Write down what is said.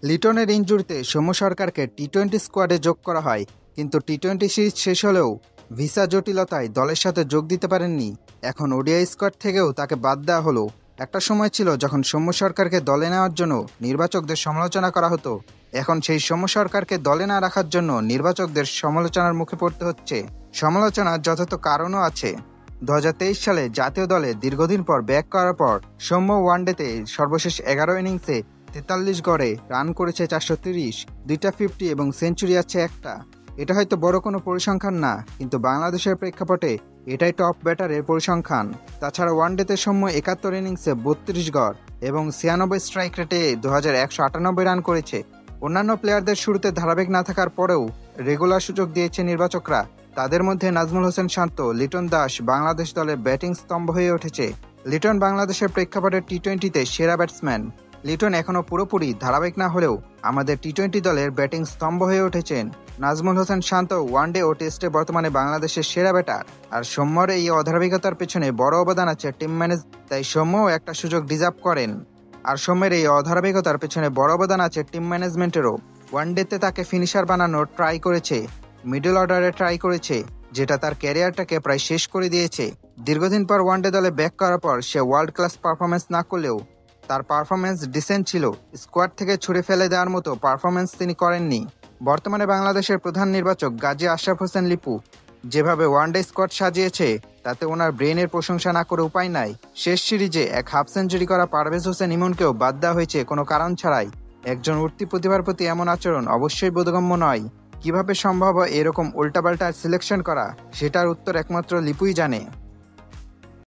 লিটনের ইনজুরিতে সৌম্য সরকারকে টি-20 স্কোয়াডে যোগ করা হয়, কিন্তু টি-20 সিরিজ শেষ হলেও ভিসা জটিলতায় দলের সাথে যোগ দিতে পারেননি। এখন ওডিআই স্কোয়াড থেকেও তাকে বাদ দেওয়া হলো। একটা সময় ছিল যখন সৌম্য সরকারকে দলে নেওয়ার জন্য নির্বাচকদের সমালোচনা করা হতো। এখন সেই সৌম্য সরকারকে দলে না রাখার জন্য নির্বাচকদের সমালোচনার মুখে পড়তে হচ্ছে। সমালোচনার যথার্থ কারণও আছে। 2023 সালে জাতীয় দলে দীর্ঘদিন পর ব্যাক করার পর সৌম্য ওয়ানডেতে সর্বশেষ 11 ইনিংসে 43 গড়ে রান করেছে 430, 2টা 50 এবং সেঞ্চুরি আছে একটা। এটা হয়তো বড় কোনো পরিসংখ্যান না, কিন্তু বাংলাদেশের প্রেক্ষাপটে এটাই টপ ব্যাটারের পরিসংখ্যান। তাছাড়া ওয়ানডেতে সৌম্য 71 ইনিংসে 32 গড় এবং 96 স্ট্রাইক রেটে 2198 রান করেছে। অন্যান্য প্লেয়ারদের শুরুতে ধারাবাহিক না থাকার পরেও রেগুলার সুযোগ দিয়েছে নির্বাচকরা। তাদের মধ্যে নাজমুল হোসেন শান্ত, লিটন দাস বাংলাদেশ দলের ব্যাটিং স্তম্ভ হয়ে উঠেছে। লিটন বাংলাদেশের প্রেক্ষাপটে টি-20তে সেরা ব্যাটসম্যান। লিটন এখনও পুরোপুরি ধারাবাহিক না হলেও আমাদের টি-20 দলের ব্যাটিং স্তম্ভ হয়ে উঠেছেন। নাজমুল হোসেন শান্ত ওয়ানডে ও টেস্টে বর্তমানে বাংলাদেশের সেরা ব্যাটার। আর সৌম্যর এই অধারাবাহিকতার পেছনে বড় অবদান আছে টিম ম্যানেজ, তাই সৌম্যও একটা সুযোগ ডিজার্ভ করেন। আর সৌম্যের এই অধারাবাহিকতার পেছনে বড় অবদান আছে টিম ম্যানেজমেন্টেরও। ওয়ানডেতে তাকে ফিনিশার বানানোর ট্রাই করেছে, মিডল অর্ডারে ট্রাই করেছে, যেটা তার ক্যারিয়ারটাকে প্রায় শেষ করে দিয়েছে। দীর্ঘদিন পর ওয়ানডে দলে ব্যাক করার পর সে ওয়ার্ল্ড ক্লাস পারফরমেন্স না করলেও তার পারফরমেন্স ডিসেন্ট ছিল। স্কোয়াড থেকে ছুড়ে ফেলে দেওয়ার মতো পারফরমেন্স তিনি করেননি। বর্তমানে বাংলাদেশের প্রধান নির্বাচক গাজী আশরাফ হোসেন লিপু যেভাবে ওয়ানডে স্কোয়াড সাজিয়েছে, তাতে ওনার ব্রেনের প্রশংসা না করে উপায় নাই। শেষ সিরিজে এক হাফ সেঞ্চুরি করা পারভেজ হোসেন ইমনকেও বাদ দেওয়া হয়েছে কোনো কারণ ছাড়াই। একজন উঠতি প্রতিভার প্রতি এমন আচরণ অবশ্যই বোধগম্য নয়। কিভাবে সম্ভব হয় এরকম উল্টাপাল্টা সিলেকশন করা, সেটার উত্তর একমাত্র লিপুই জানে।